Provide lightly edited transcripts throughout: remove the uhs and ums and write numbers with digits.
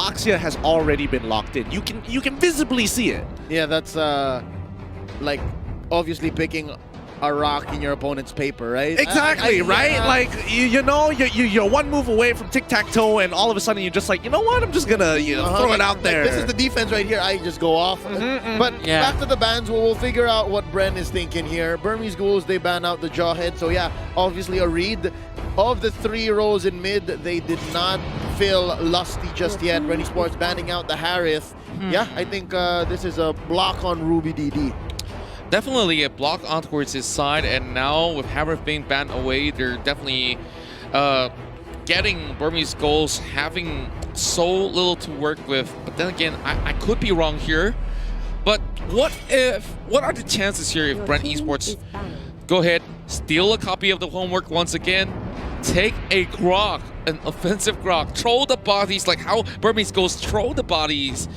Boxia has already been locked in. You can visibly see it. Yeah, that's like obviously picking a rock in your opponent's paper, right? Exactly, right? Yeah. Like, you know, you're one move away from tic-tac-toe, and all of a sudden you're just like, you know what? I'm just gonna throw it out there. This is the defense right here. I just go off. But Yeah. back to the bans, we'll figure out what Bren is thinking here. Burmese Ghouls, they ban out the Jawhead. So yeah, obviously a read. Of the 3 rows in mid, they did not fill Lusty just yet. Bren Esports banning out the Harith. Yeah, I think this is a block on Ruby DD. Definitely a block on towards his side, and now with Harith being banned away, they're definitely getting Burmese Ghouls having so little to work with. But then again, I could be wrong here. But what are the chances here if Bren Esports go ahead, steal a copy of the homework once again, take a grok, an offensive grok, throw the bodies like how Burmese Ghouls throw the bodies,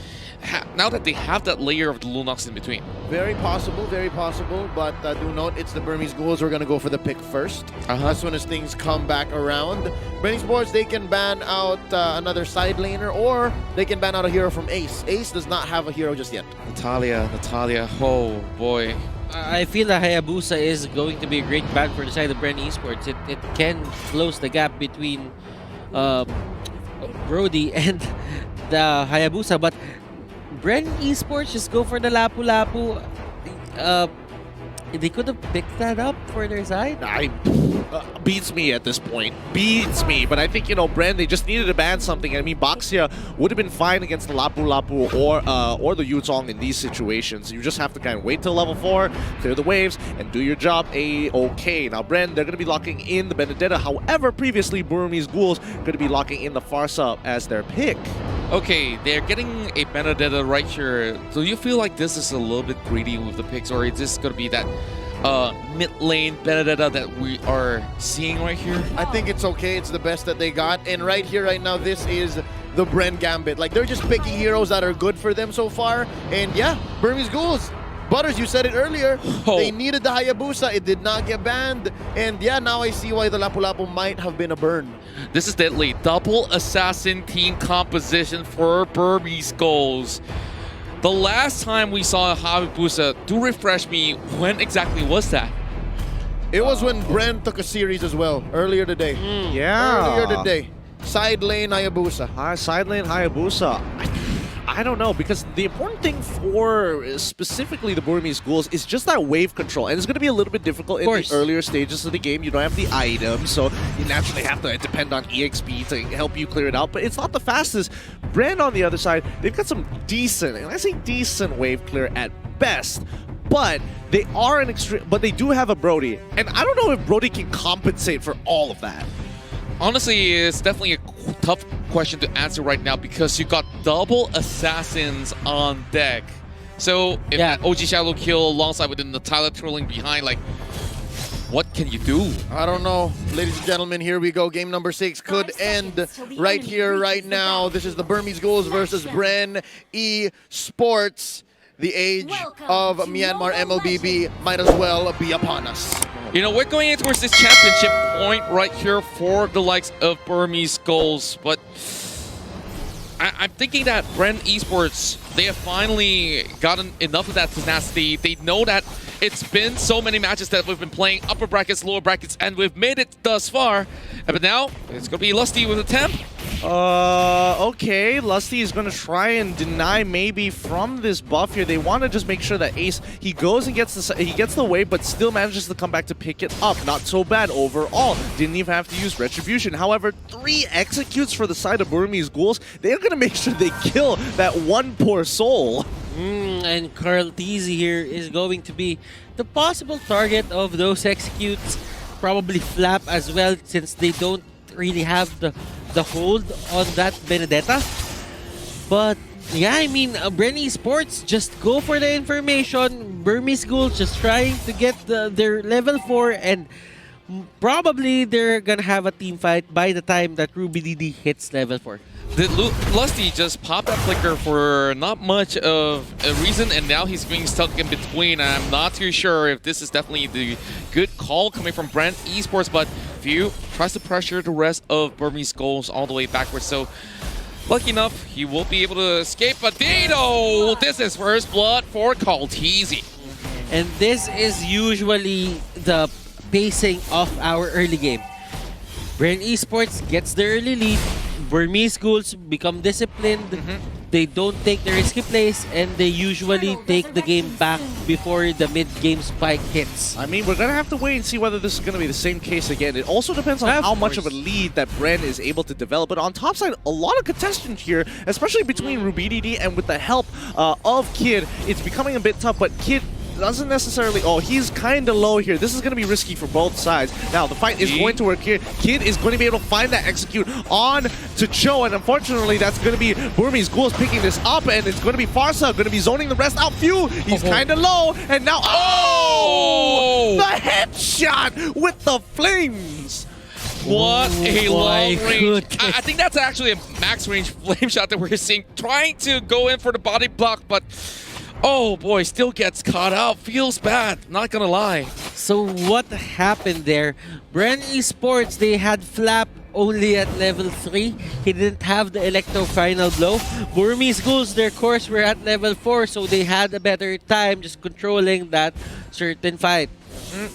now that they have that layer of the Lunox in between? Very possible, but do note it's the Burmese Ghouls who are going to go for the pick first. As soon as things come back around. Bren Esports, they can ban out another side laner, or they can ban out a hero from Ace. Ace does not have a hero just yet. Natalia, oh boy. I feel that Hayabusa is going to be a great ban for the side of Bren Esports. It can close the gap between Brody and the Hayabusa, but Bren Esports just go for the Lapu-Lapu. They could have picked that up for their side. Beats me at this point. Beats me. But I think, you know, Bren, they just needed to ban something. I mean, Boxia would have been fine against the Lapu-Lapu or the Yuzong in these situations. You just have to kind of wait till level 4, clear the waves, and do your job A-okay. Now, Bren, they're going to be locking in the Benedetta. However, previously, Burmese Ghouls going to be locking in the Farsa as their pick. Okay, they're getting a Benedetta right here. Do you feel like this is a little bit greedy with the picks, or is this going to be that mid lane Benedetta that we are seeing right here? I think it's okay. It's the best that they got. And right here, right now, this is the Bren Gambit. Like, they're just picking heroes that are good for them so far. And yeah, Burmese Ghouls. Butters, you said it earlier. Oh. They needed the Hayabusa. It did not get banned. And yeah, now I see why the Lapu-Lapu might have been a burn. This is deadly. Double assassin team composition for Burmese Ghouls. The last time we saw a Hayabusa, do refresh me, when exactly was that? It was when Bren took a series as well, earlier today. Yeah. Earlier today. Side lane Hayabusa. Side lane Hayabusa. I don't know, because the important thing for specifically the Burmese Ghouls is just that wave control, and it's going to be a little bit difficult in the earlier stages of the game. You don't have the items, so you naturally have to depend on EXP to help you clear it out, but it's not the fastest. Bren on the other side, they've got some decent, and I say decent wave clear at best, but they are an extreme, but they do have a Brody, and I don't know if Brody can compensate for all of that. Honestly, it's definitely a tough question to answer right now because you got double assassins on deck. So if that OG Shadow kill alongside with the Natalia trailing behind, like, what can you do? I don't know. Ladies and gentlemen, here we go. Game number 6 could end right here, right now. This is the Burmese Ghouls versus Bren Esports. The age of Myanmar MLBB might as well be upon us. You know, we're going in towards this championship point right here for the likes of Burmese Ghouls, but I'm thinking that Bren Esports, they have finally gotten enough of that tenacity. They know that it's been so many matches that we've been playing upper brackets, lower brackets, and we've made it thus far. But now, it's going to be Lusty with a temp. Okay, Lusty is going to try and deny maybe from this buff here. They want to just make sure that Ace, he goes and gets the wave, but still manages to come back to pick it up. Not so bad overall. Didn't even have to use Retribution. However, 3 executes for the side of Burmese Ghouls. They're going to make sure they kill that one poor soul. And Carl Teasy here is going to be the possible target of those executes. Probably Flap as well, since they don't really have the hold on that Benedetta. But yeah, I mean, Bren Esports just go for the information. Burmese Ghouls just trying to get their level 4, and probably they're gonna have a team fight by the time that Ruby DD hits level 4. Did Lusty just pop that flicker for not much of a reason, and now he's being stuck in between? I'm not too sure if this is definitely the good call coming from Bren Esports, but View tries to pressure the rest of Burmese Ghouls all the way backwards. So Lucky enough, he will be able to escape, but Dino! This is first blood for Kaltizi. And this is usually the pacing of our early game. Bren Esports gets the early lead. Burmese Ghouls become disciplined. They don't take the risky plays, and they usually take the game back before the mid-game spike hits. I mean, we're going to have to wait and see whether this is going to be the same case again. It also depends on how much of a lead that Bren is able to develop. But on top side, a lot of contestant here, especially between RubyDD and with the help of Kid, it's becoming a bit tough, but Kid doesn't necessarily... Oh, he's kind of low here. This is going to be risky for both sides. Now, the fight is going to work here. Kid is going to be able to find that execute on to Cho, and unfortunately, that's going to be Burmese Ghouls picking this up, and it's going to be Farsa going to be zoning the rest out. Few, he's kind of low, and now... Oh! The headshot with the flames! What a long range. Goodness. I think that's actually a max range flame shot that we're seeing. Trying to go in for the body block, but... Oh boy, still gets caught out. Feels bad, not gonna lie. So what happened there? Bren Esports, they had Flap only at level 3. He didn't have the Electro Final Blow. Burmese Ghouls, their course, were at level 4, so they had a better time just controlling that certain fight.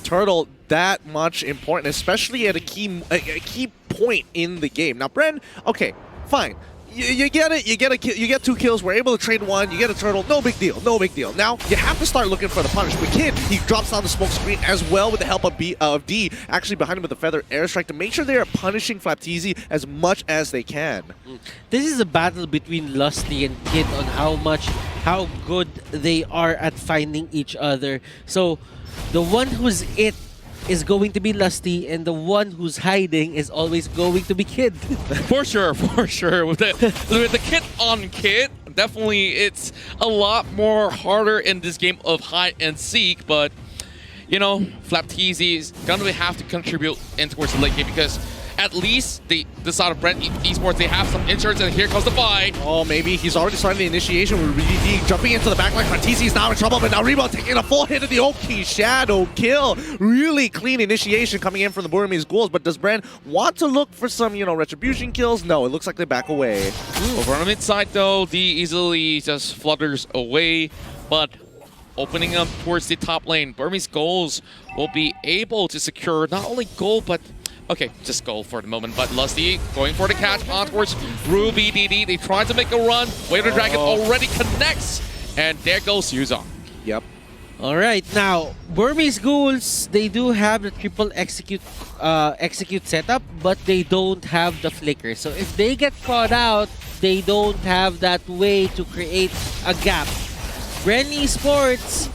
Turtle, that much important, especially at a key point in the game. Now, Bren, okay, fine. You get it. You get 2 kills. We're able to trade 1. You get a turtle. No big deal. No big deal. Now you have to start looking for the punish. But Kid, he drops down the smoke screen as well with the help of D, actually behind him with the feather airstrike to make sure they are punishing Flapteezy as much as they can. This is a battle between Lusty and Kid on how good they are at finding each other. So the one who's it is going to be Lusty, and the one who's hiding is always going to be Kid. For sure, for sure. With the Kid on Kid, definitely it's a lot more harder in this game of hide and seek, but you know, Flapteezy is gonna have to contribute in towards the late game because at least the side of Bren Esports, they have some insurance, and here comes the fight. Oh, maybe he's already starting the initiation with RubyDD jumping into the backline. Flapteezy's now in trouble, but now Rebo taking a full hit of the Oki Shadow kill. Really clean initiation coming in from the Burmese Ghouls, but does Bren want to look for some, you know, retribution kills? No, it looks like they back away. Over on the mid side though, D easily just flutters away, but opening up towards the top lane, Burmese Ghouls will be able to secure not only gold, but okay, just gold for the moment, but Lusty going for the catch on towards RubyDD. They try to make a run. Wave the Dragon already connects, and there goes Yuzong. Yep. All right, now Burmese Ghouls, they do have the triple execute setup, but they don't have the flicker. So if they get caught out, they don't have that way to create a gap. Bren Esports,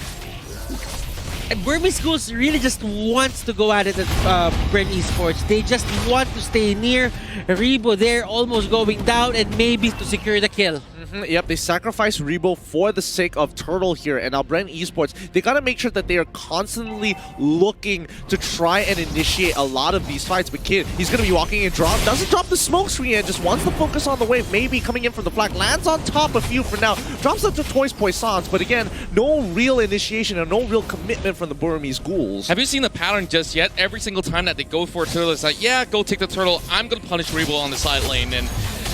and Burmese Ghouls really just wants to go at it at Bren Esports. They just want to stay near Rebo there, almost going down, and maybe to secure the kill. Yep, they sacrifice Rebo for the sake of Turtle here, and now Bren Esports, they gotta make sure that they are constantly looking to try and initiate a lot of these fights. But Kid, he's gonna be walking in, doesn't drop the smoke screen and just wants to focus on the wave, maybe coming in from the flag, lands on top a few for now, drops up to Toys Poissons, but again, no real initiation and no real commitment from the Burmese Ghouls. Have you seen the pattern just yet? Every single time that they go for a turtle, it's like, yeah, go take the turtle, I'm gonna punish Rebo on the side lane, and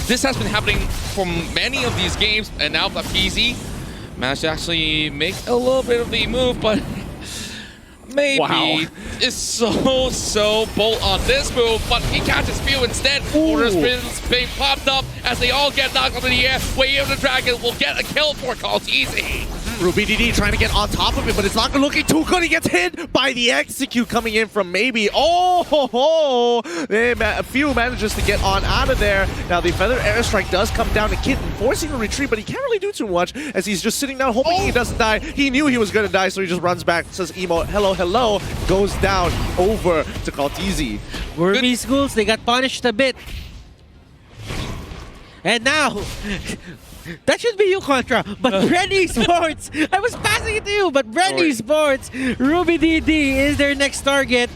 this has been happening for many of these games, and now Flapteezy managed to actually make a little bit of the move, but maybe is so bold on this move, but he catches Few instead. Order spins being popped up as they all get knocked up in the air. Wave of the Dragon will get a kill for Kaltizi. RubyDD trying to get on top of it, but it's not looking too good. He gets hit by the execute coming in from maybe. Oh, ho, ho. A few manages to get on out of there. Now the feather airstrike does come down to Kitten, forcing a retreat, but he can't really do too much as he's just sitting down hoping he doesn't die. He knew he was going to die, so he just runs back, says emo, hello, hello, goes down over to Kaltizi. Burmese Ghouls, they got punished a bit. And now, that should be you, Contra, but Bren Esports, I was passing it to you, but Bren Esports, RubyDD is their next target.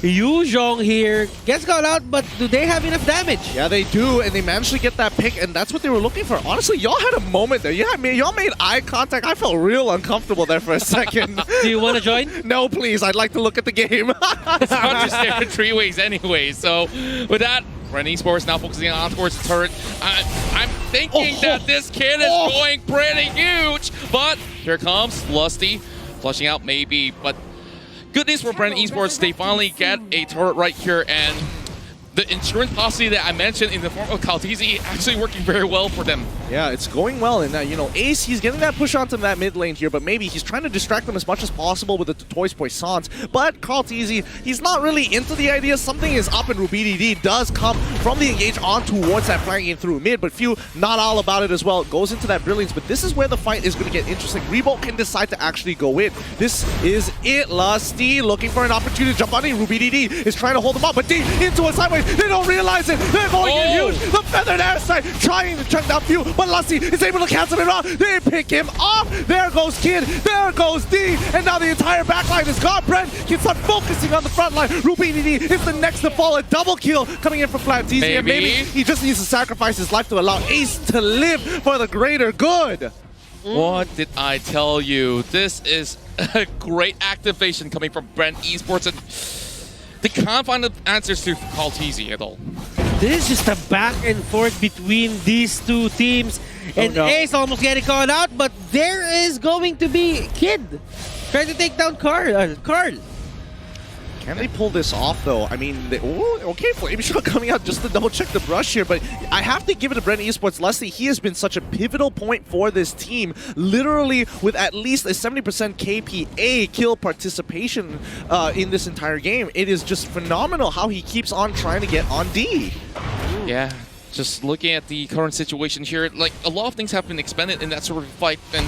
Yuzong here gets caught out, but do they have enough damage? Yeah, they do, and they managed to get that pick, and that's what they were looking for. Honestly, y'all had a moment there. Y'all made eye contact. I felt real uncomfortable there for a second. Do you want to join? No, please. I'd like to look at the game. It's not just there for 3 ways anyway, so with that, Bren Esports now focusing on towards the turret. I'm thinking that this kid is going pretty huge, but here comes Lusty, flushing out maybe, but good news for Bren Esports, they finally get a turret right here, and the insurance policy that I mentioned in the form of Kaltizi actually working very well for them. Yeah, it's going well, and you know, Ace, he's getting that push onto that mid lane here, but maybe he's trying to distract them as much as possible with the Toys Poissons. But Kaltizi, he's not really into the idea. Something is up, and RubyDD does come from the engage on towards that flanking through mid, but few not all about it as well. It goes into that brilliance, but this is where the fight is going to get interesting. Rebo can decide to actually go in. This is it. Lusty looking for an opportunity to jump on it. RubyDD is trying to hold him up, but D into a sideways. They don't realize it. They're going in huge. The feathered airside trying to check down few, but Lusty is able to cancel it off. They pick him off. There goes Kid. There goes D. And now the entire backline is gone. Bren can start focusing on the front line. RubyDD is the next to fall. A double kill coming in from Flapteasy. And maybe he just needs to sacrifice his life to allow Ace to live for the greater good. What did I tell you? This is a great activation coming from Bren Esports, and they can't find the answers to Kaltizi at all. This is just a back and forth between these two teams. And Ace almost getting caught out, but there is going to be Kid trying to take down Carl. Can they pull this off, though? I mean, okay, Flameshot coming out just to double-check the brush here, but I have to give it to Bren Esports. Leslie, he has been such a pivotal point for this team, literally with at least a 70% KPA kill participation in this entire game. It is just phenomenal how he keeps on trying to get on D. Yeah, just looking at the current situation here, like, a lot of things have been expended in that sort of fight, and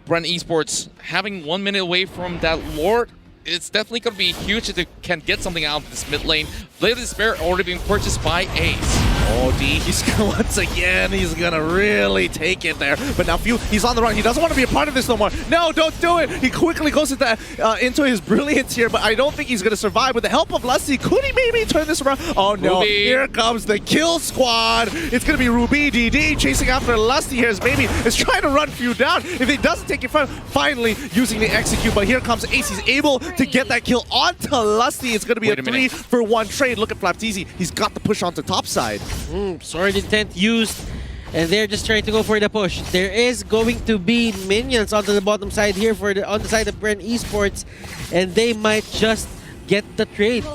Bren Esports having 1 minute away from that Lord, it's definitely going to be huge if they can get something out of this mid lane. Blade of Despair already being purchased by Ace. Oh, D, he's once again, he's gonna really take it there. But now he's on the run. He doesn't want to be a part of this no more. No, don't do it. He quickly goes into his brilliance here, but I don't think he's gonna survive. With the help of Lusty, could he maybe turn this around? Oh no, Ruby. Here comes the kill squad. It's gonna be RubyDD chasing after Lusty here as maybe is trying to run few down. If he doesn't take it finally using the execute, but here comes Ace. He's able to get that kill onto Lusty. It's gonna be a 3-for-1 trade. Look at Flapteasy. He's got the push onto top side. Sword intent used, and they're just trying to go for the push. There is going to be minions onto the bottom side here on the side of Bren Esports, and they might just get the trade.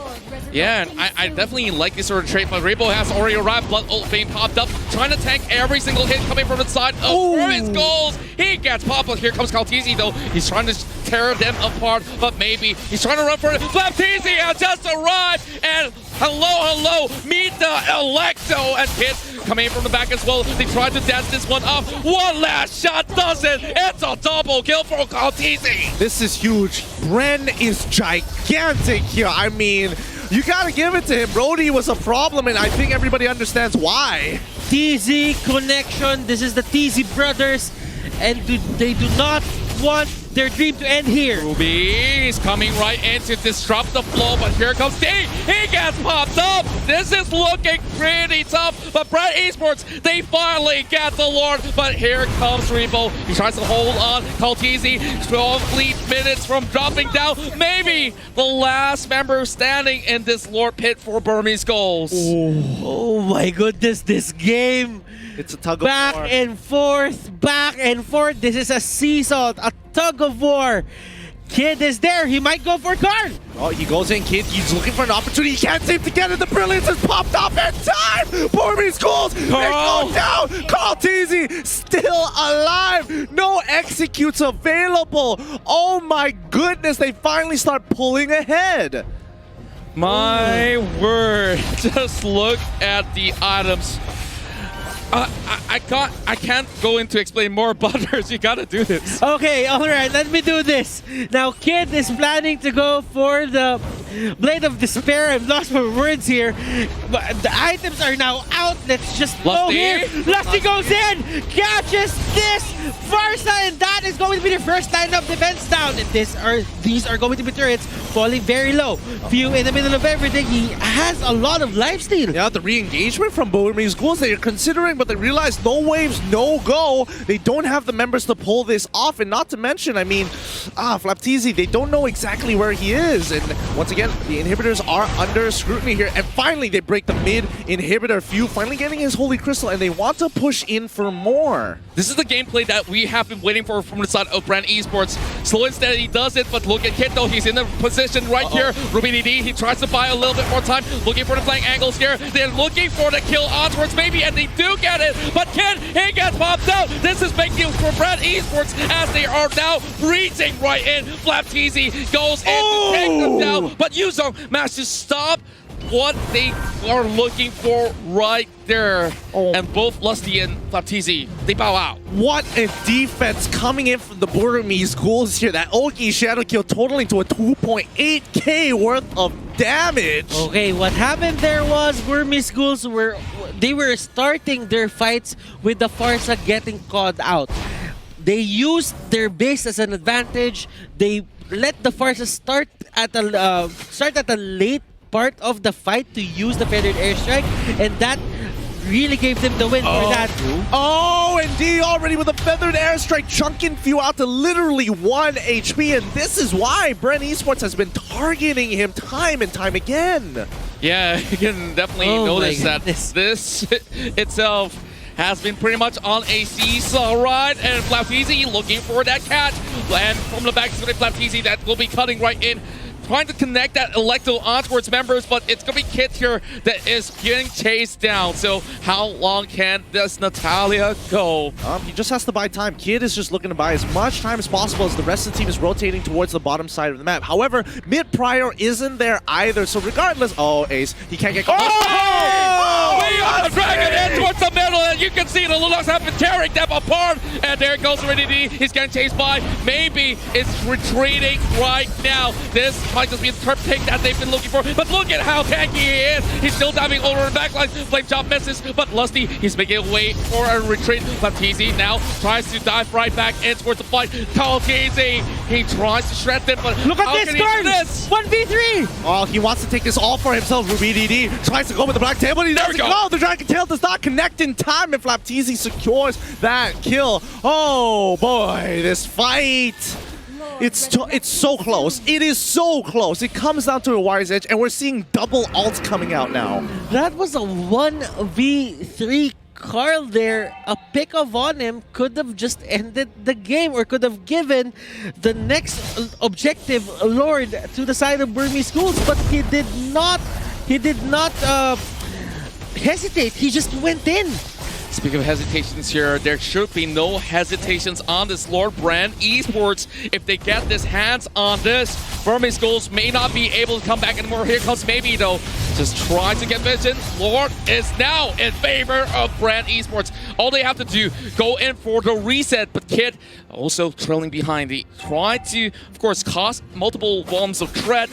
Yeah, and I definitely like this sort of trade, but Rebo has already arrived. Blood Ult Fame popped up, trying to tank every single hit coming from the side of Burmese Ghouls. He gets popped, but here comes Kaltizi, though. He's trying to tear them apart, but maybe he's trying to run for it. Flapteasy has just arrived, and hello, meet the Electo, and Kid coming in from the back as well. They tried to dance this one off. One last shot does it. It's a double kill for Kaltizi. This is huge. Bren is gigantic here. I mean, you gotta give it to him. Brody was a problem, and I think everybody understands why. TZ connection. This is the TZ brothers, and they do not want their dream to end here. Ruby is coming right in to disrupt the flow, but here comes D. He gets popped up. This is looking pretty tough, but Bren Esports, they finally get the Lord, but here comes Rebo. He tries to hold on. Kaltizi, 12 minutes from dropping down. Maybe the last member standing in this Lord pit for Burmese Ghouls. Oh my goodness, this game. It's a tug of war. Back and forth. This is a seesaw, a tug of war. Kid is there. He might go for Karl. Oh, he goes in, Kid. He's looking for an opportunity. He can't seem to get it. The brilliance has popped up in time. Burmese Ghouls, they go down. Kaltizi still alive. No executes available. Oh my goodness. They finally start pulling ahead. My word. Just look at the items. I can't go into explain more, Butters. You gotta do this. Okay, alright, let me do this. Now, Kid is planning to go for the Blade of Despair. I've lost my words here. But the items are now out. Let's just go here. Lusty goes in, catches this first, and that is going to be the first line of defense down. And these are going to be turrets falling very low. Few in the middle of everything. He has a lot of lifesteal. Yeah, the re-engagement from Burmese Ghouls, they are considering, but they realize no waves, no go. They don't have the members to pull this off, and not to mention, I mean, Flapteasy, they don't know exactly where he is. And once again, again, the inhibitors are under scrutiny here, and finally they break the mid inhibitor. Few finally getting his Holy Crystal, and they want to push in for more. This is the gameplay that we have been waiting for from the side of Bren Esports. Slow and steady, he does it, but look at Kid though, he's in the position right here. Ruby he tries to buy a little bit more time, looking for the flank angles here. They're looking for the kill onwards maybe, and they do get it, but Kid, he gets popped out. This is big news for Bren Esports as they are now reaching right in. Flapteezy goes in to take them down, but Yuzong managed to stop what they are looking for right there. And both Lusty and Flapteezy, they bow out. What a defense coming in from the Burmese Ghouls here. That Oki Shadow Kill totaling to a 2.8k worth of damage. Okay, what happened there was Burmese Ghouls were starting their fights with the Farsa getting caught out. They used their base as an advantage. They let the Farsa start at a late part of the fight to use the feathered airstrike, and that really gave them the win for that. Oh, and D already with a feathered airstrike, chunking Few out to literally 1 HP, and this is why Bren Esports has been targeting him time and time again. Yeah, you can definitely notice that this itself has been pretty much on a seesaw ride, and Flapteezy looking for that catch. And from the back, it's going to be Flapteezy that will be cutting right in, trying to connect that Electo onto its members, but it's going to be Kit here that is getting chased down. So how long can this Natalia go? He just has to buy time. Kid is just looking to buy as much time as possible as the rest of the team is rotating towards the bottom side of the map. However, mid prior isn't there either, so regardless, Ace, he can't get caught. We are dragging in towards the middle, and you can see the Lulux have been tearing them apart. And there goes Ridity. He's getting chased by. Maybe it's retreating right now. This might just be the turf pick that they've been looking for. But look at how tanky he is. He's still diving over the backline. Flame Chop misses, but Lusty, he's making a way for a retreat. Flapteezy now tries to dive right back in towards the fight. Flapteezy, he tries to shred them, but look at this, guys! 1v3! Oh, he wants to take this all for himself. Ruby DD tries to go with the black table, and he doesn't go. The Dragon Tail does not connect in time, and Flapteezy secures that kill. Oh boy, this fight. It's so close. It is so close. It comes down to a wire's edge, and we're seeing double ults coming out now. That was a 1v3 Carl there. A pick off on him could have just ended the game, or could have given the next objective Lord to the side of Burmese Ghouls, but he did not. He did not hesitate. He just went in. Speaking of hesitations here, there should be no hesitations on this Lord. Bren Esports, if they get this hands on this, Burmese Ghouls may not be able to come back anymore. Here comes Maybe though, just trying to get vision. Lord is now in favor of Bren Esports. All they have to do, go in for the reset, but Kid also trailing behind. He tried to, of course, cost multiple bombs of threat,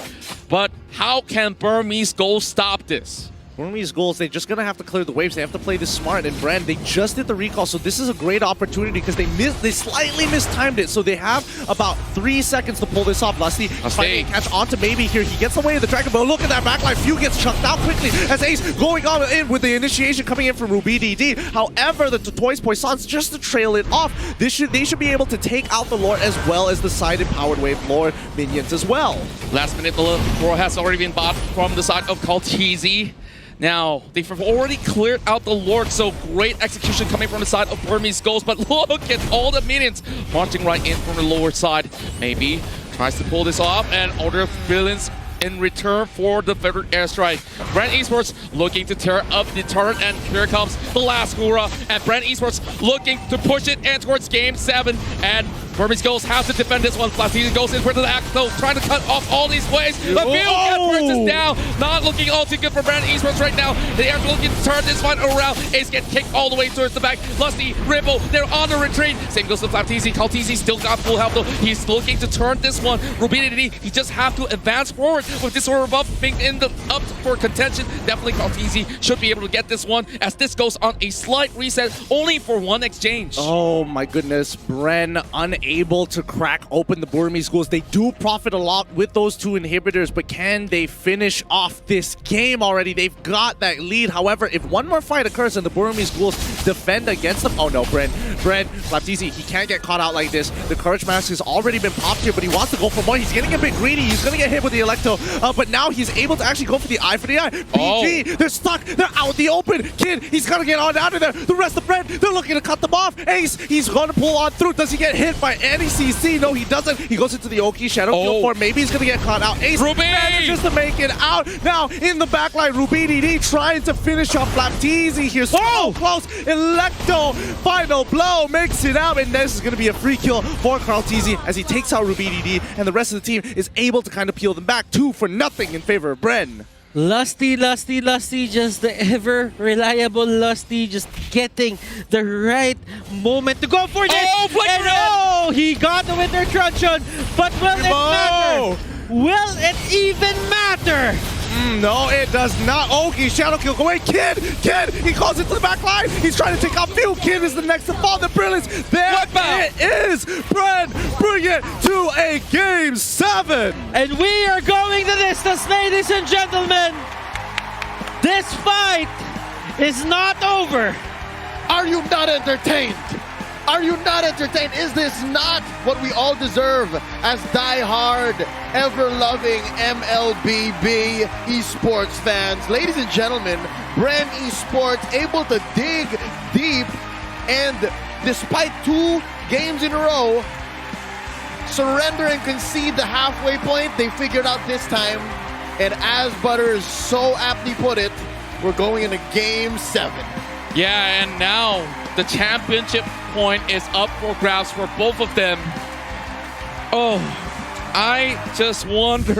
but how can Burmese Ghouls stop this? Burmese Ghouls, they're just going to have to clear the waves. They have to play this smart. And Bren, they just did the recall, so this is a great opportunity because they slightly mistimed it. So they have about 3 seconds to pull this off. Lusty trying to catch onto Maybe here. He gets away with the Dragon, but look at that backline. Few gets chucked out quickly as Ace going on in with the initiation coming in from Ruby DD. However, the Toys Poissons, just to trail it off, they should be able to take out the Lord as well as the side empowered wave Lord minions as well. Last minute, the Lord has already been bought from the side of Kaltizi. Now, they've already cleared out the Lord, so great execution coming from the side of Burmese Ghouls, but look at all the minions marching right in from the lower side. Maybe tries to pull this off and order billions in return for the feathered airstrike. Bren Esports looking to tear up the turret, and here comes the last Hura, and Bren Esports looking to push it in towards Game 7, and Burmese Ghouls have to defend this one. Flapteezy goes in for the act, though, trying to cut off all these waves. But Bill gets purchased down. Not looking all too good for Bren Esports right now. They are looking to turn this one around. Ace get kicked all the way towards the back. Lusty, Ripple, they're on the retreat. Same goes to Flapteezy. Kaltizi still got full health, though. He's looking to turn this one. Rubinity, he just have to advance forward with this sort of buff being in the up for contention. Definitely Kaltizi should be able to get this one, as this goes on a slight reset, only for one exchange. Oh my goodness, Bren unable able to crack open the Burmese Ghouls. They do profit a lot with those 2 inhibitors, but can they finish off this game already? They've got that lead. However, if one more fight occurs and the Burmese Ghouls defend against them, oh no, Bren, Flapteezy, he can't get caught out like this. The Courage Mask has already been popped here, but he wants to go for more. He's getting a bit greedy. He's going to get hit with the Electo, but now he's able to actually go for the eye for the eye. PG, they're stuck. They're out in the open. Kid, he's got to get on out of there. The rest of Bren, they're looking to cut them off. Ace, he's going to pull on through. Does he get hit by any CC? No, he doesn't. He goes into the Oki Shadow Kill 4. Maybe he's going to get caught out. Ace manages to make it out. Now, in the backline, Rubini trying to finish off Flapteezy here. So close. Electo, final blow, makes it out. And this is going to be a free kill for Carlteezy as he takes out Rubini, and the rest of the team is able to kind of peel them back 2-0 in favor of Bren. Lusty, just the ever reliable Lusty, just getting the right moment to go for this. And he got the Winter Truncheon, but will it matter? Will it even matter? No, it does not. Oki, Shadow Kill, go away. Kid, he calls it to the back line. He's trying to take out Few. Kid is the next to fall. The brilliance. There it is. Bren, bring it to a Game 7. And we are going the distance, ladies and gentlemen. This fight is not over. Are you not entertained? Are you not entertained? Is this not what we all deserve as die-hard, ever-loving MLBB esports fans? Ladies and gentlemen, Bren Esports able to dig deep, and despite 2 games in a row, surrender and concede the halfway point, they figured out this time. And as Butters so aptly put it, we're going into Game 7. Yeah, and now the championship point is up for grabs for both of them. Oh, I just wonder